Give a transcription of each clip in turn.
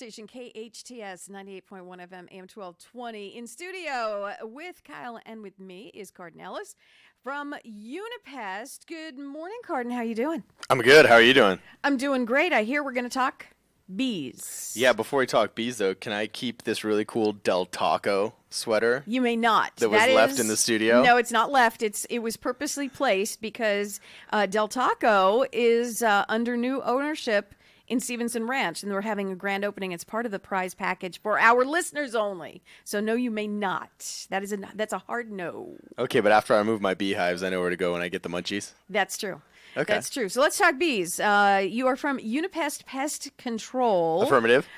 Station KHTS 98.1 FM AM 1220. In studio with Kyle and with me is Cardon Ellis from Unipest. Good morning, Cardon. How you doing? I'm good. How are you doing? I'm doing great. I hear we're going to talk bees. Yeah, before we talk bees, though, can I keep this really cool Del Taco sweater? You may not. That was left in the studio? No, it's not left. It was purposely placed because Del Taco is under new ownership in Stevenson Ranch, and we're having a grand opening. It's part of the prize package for our listeners only. So no, you may not. That's a hard no. Okay, but after I remove my beehives, I know where to go when I get the munchies. That's true. Okay. That's true. So let's talk bees. You are from Unipest Pest Control. Affirmative.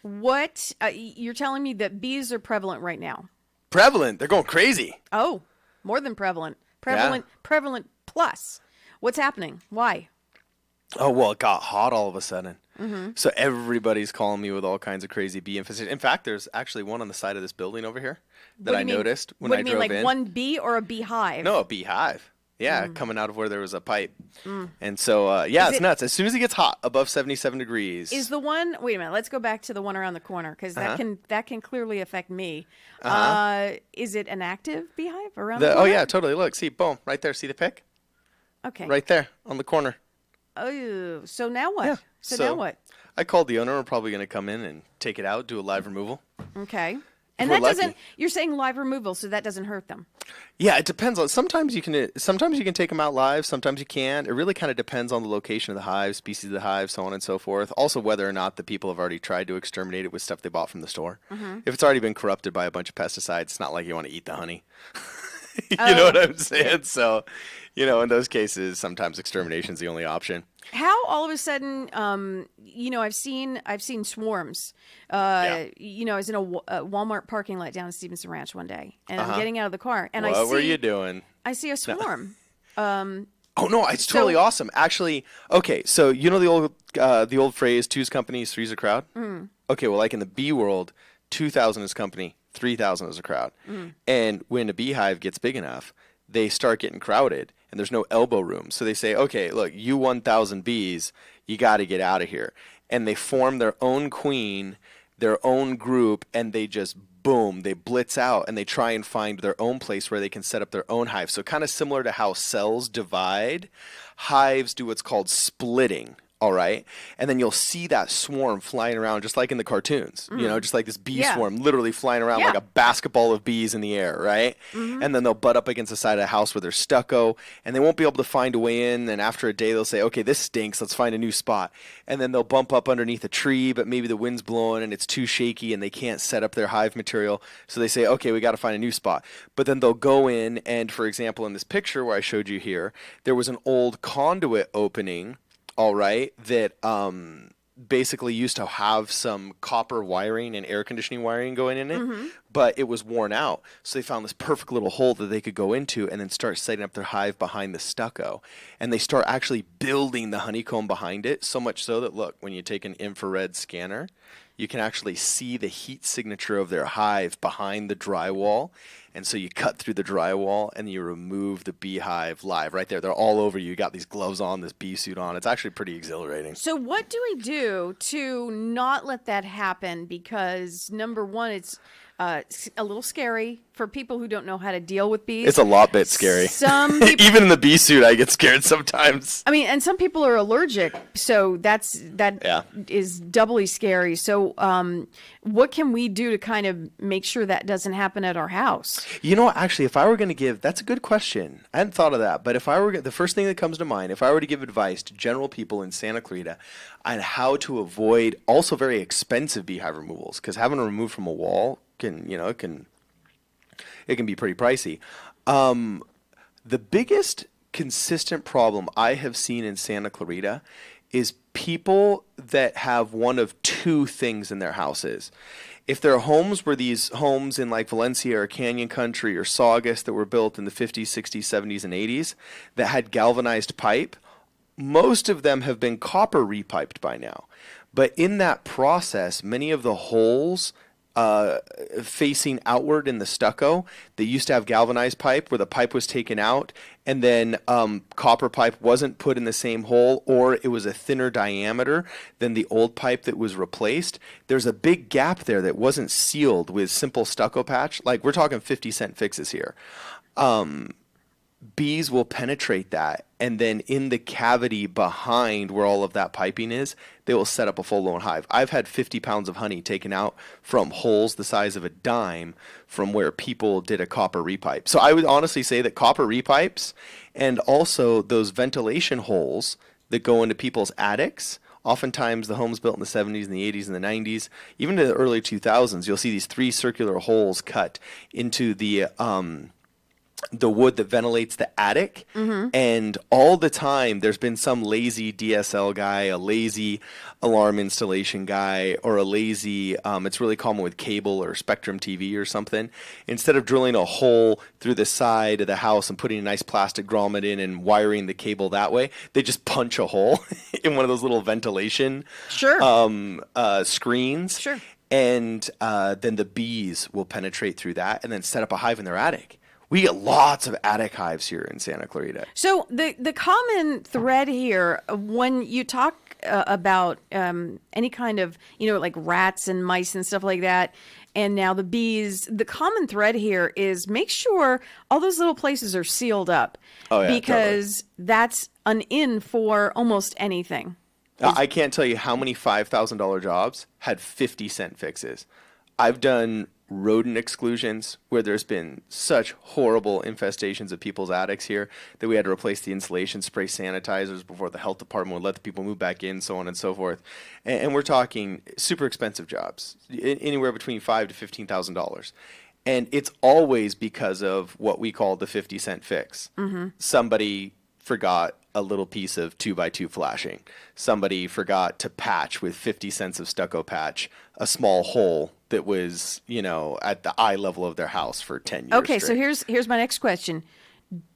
What you're telling me that bees are prevalent right now? Prevalent. They're going crazy. Oh, more than prevalent. Prevalent plus. What's happening? Why? Oh, well, it got hot all of a sudden. Mm-hmm. So everybody's calling me with all kinds of crazy bee infestation. In fact, there's actually one on the side of this building over here that I noticed when I drove in. What do you mean, like one bee or a beehive? No, a beehive. Yeah, coming out of where there was a pipe. And so, it's nuts. As soon as it gets hot, above 77 degrees. Is the one, wait a minute, let's go back to the one around the corner, because that can clearly affect me. Is it an active beehive around the corner? Oh, yeah, totally. Look, see, boom, right there. See the pick? Okay. Right there on the corner. Oh, so now what? Yeah. So now what? I called the owner. We're probably going to come in and take it out, do a live removal. Okay. And We're that doesn't, lucky. You're saying live removal, so that doesn't hurt them. Yeah, it depends on, sometimes you can take them out live, sometimes you can't. It really kind of depends on the location of the hive, species of the hive, so on and so forth. Also, whether or not the people have already tried to exterminate it with stuff they bought from the store. If it's already been corrupted by a bunch of pesticides, it's not like you want to eat the honey. You know what I'm saying? So, in those cases, sometimes extermination is the only option. How all of a sudden, I've seen swarms. I was in a Walmart parking lot down in Stevenson Ranch one day, and I'm getting out of the car, and What were you doing? I see a swarm. Oh no, it's totally awesome. Actually, okay, so the old phrase, two's company, three's a crowd? Okay, well, like in the bee world, 2,000 is company, 3,000 is a crowd. And when a beehive gets big enough, they start getting crowded, and there's no elbow room. So they say, okay, look, you 1,000 bees, you got to get out of here. And they form their own queen, their own group, and they just, boom, they blitz out, and they try and find their own place where they can set up their own hive. So kind of similar to how cells divide, hives do what's called splitting. All right. And then you'll see that swarm flying around just like in the cartoons, just like this bee swarm literally flying around like a basketball of bees in the air. Right. And then they'll butt up against the side of the house where there's stucco, and they won't be able to find a way in. And after a day, they'll say, okay, this stinks. Let's find a new spot. And then they'll bump up underneath a tree, but maybe the wind's blowing and it's too shaky and they can't set up their hive material. So they say, okay, we got to find a new spot. But then they'll go in, and for example, in this picture where I showed you here, there was an old conduit opening. All right, that basically used to have some copper wiring and air conditioning wiring going in it, but it was worn out. So they found this perfect little hole that they could go into and then start setting up their hive behind the stucco. And they start actually building the honeycomb behind it, so much so that, look, when you take an infrared scanner, you can actually see the heat signature of their hive behind the drywall. And so you cut through the drywall and you remove the beehive live right there. They're all over you. You got these gloves on, this bee suit on. It's actually pretty exhilarating. So what do we do to not let that happen? Because number one, it's a little scary for people who don't know how to deal with bees. It's a lot bit scary. Some people, even in the bee suit, I get scared sometimes. I mean, and some people are allergic, so that is doubly scary. So what can we do to kind of make sure that doesn't happen at our house? Actually, if I were going to give, that's a good question. I hadn't thought of that. But if I were, the first thing that comes to mind, if I were to give advice to general people in Santa Clarita on how to avoid also very expensive beehive removals, because having them removed from a wall can be pretty pricey. The biggest consistent problem I have seen in Santa Clarita is people that have one of two things in their houses. If their homes were these homes in like Valencia or Canyon Country or Saugus that were built in the 50s, 60s, 70s, and 80s that had galvanized pipe, most of them have been copper repiped by now. But in that process, many of the holes facing outward in the stucco. They used to have galvanized pipe where the pipe was taken out, and then copper pipe wasn't put in the same hole, or it was a thinner diameter than the old pipe that was replaced. There's a big gap there that wasn't sealed with simple stucco patch. Like, we're talking 50-cent fixes here. Bees will penetrate that, and then in the cavity behind where all of that piping is, they will set up a full-blown hive. I've had 50 pounds of honey taken out from holes the size of a dime from where people did a copper repipe. So I would honestly say that copper repipes and also those ventilation holes that go into people's attics, oftentimes the homes built in the 70s and the 80s and the 90s, even to the early 2000s, you'll see these 3 circular holes cut into the wood that ventilates the attic. And all the time there's been some lazy DSL guy, a lazy alarm installation guy, or a lazy it's really common with cable or Spectrum TV or something. Instead of drilling a hole through the side of the house and putting a nice plastic grommet in and wiring the cable that way, they just punch a hole in one of those little ventilation screens. Sure. And then the bees will penetrate through that and then set up a hive in their attic. We get lots of attic hives here in Santa Clarita. So the common thread here, when you talk about any kind of, like rats and mice and stuff like that, and now the bees, the common thread here is make sure all those little places are sealed up. Oh, yeah, because that's an in for almost anything. I can't tell you how many $5,000 jobs had 50-cent fixes. I've done rodent exclusions where there's been such horrible infestations of people's attics here that we had to replace the insulation, spray sanitizers before the health department would let the people move back in, so on and so forth. And we're talking super expensive jobs, anywhere between $5,000 to $15,000. And it's always because of what we call the 50-cent fix. Somebody forgot a little piece of 2x2 flashing. Somebody forgot to patch with 50 cents of stucco patch a small hole that was, at the eye level of their house for 10 years. Okay, straight. so here's my next question.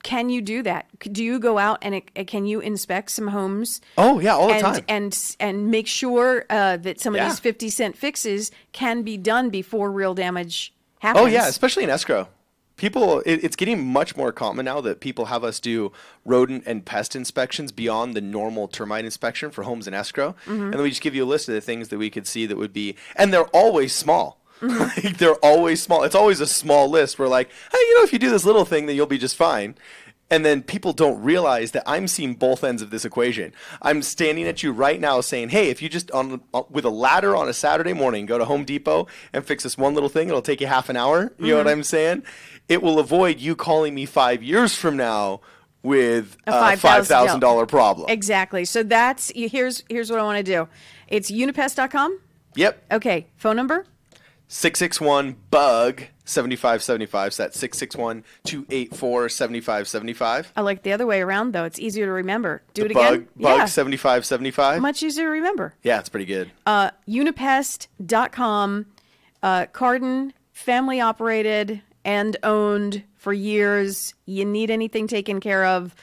Can you do that? Do you go out and can you inspect some homes? Oh, yeah, all the time. And make sure that some of these 50-cent fixes can be done before real damage happens? Oh, yeah, especially in escrow. People, it's getting much more common now that people have us do rodent and pest inspections beyond the normal termite inspection for homes in escrow. And then we just give you a list of the things that we could see that would be, and they're always small. Like, they're always small. It's always a small list. We're like, hey, if you do this little thing, then you'll be just fine. And then people don't realize that I'm seeing both ends of this equation. I'm standing at you right now saying, hey, if you just with a ladder on a Saturday morning, go to Home Depot and fix this one little thing, it'll take you half an hour. You know what I'm saying? It will avoid you calling me 5 years from now with a $5,000 problem. Exactly. So here's what I want to do. It's unipest.com? Yep. Okay. Phone number? 661-BUG-7575. So that's 661-284-7575. I like the other way around, though. It's easier to remember. Do it again. Bug 7575. Much easier to remember. Yeah, it's pretty good. Unipest.com. Cardon, family operated and owned for years. You need anything taken care of.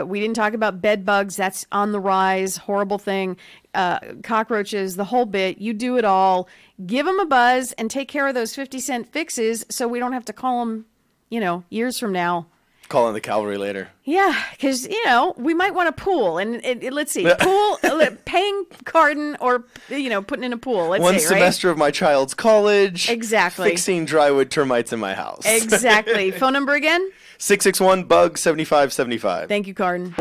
We didn't talk about bed bugs. That's on the rise. Horrible thing. Cockroaches, the whole bit. You do it all. Give them a buzz and take care of those 50-cent fixes so we don't have to call them, years from now. Calling the cavalry later. Yeah, because, we might want a pool. And let's see, pool, paying Cardon or, putting in a pool. Let's One see, semester of my child's college. Exactly. Fixing drywood termites in my house. Exactly. Phone number again? 661-BUG-7575. Thank you, Cardon.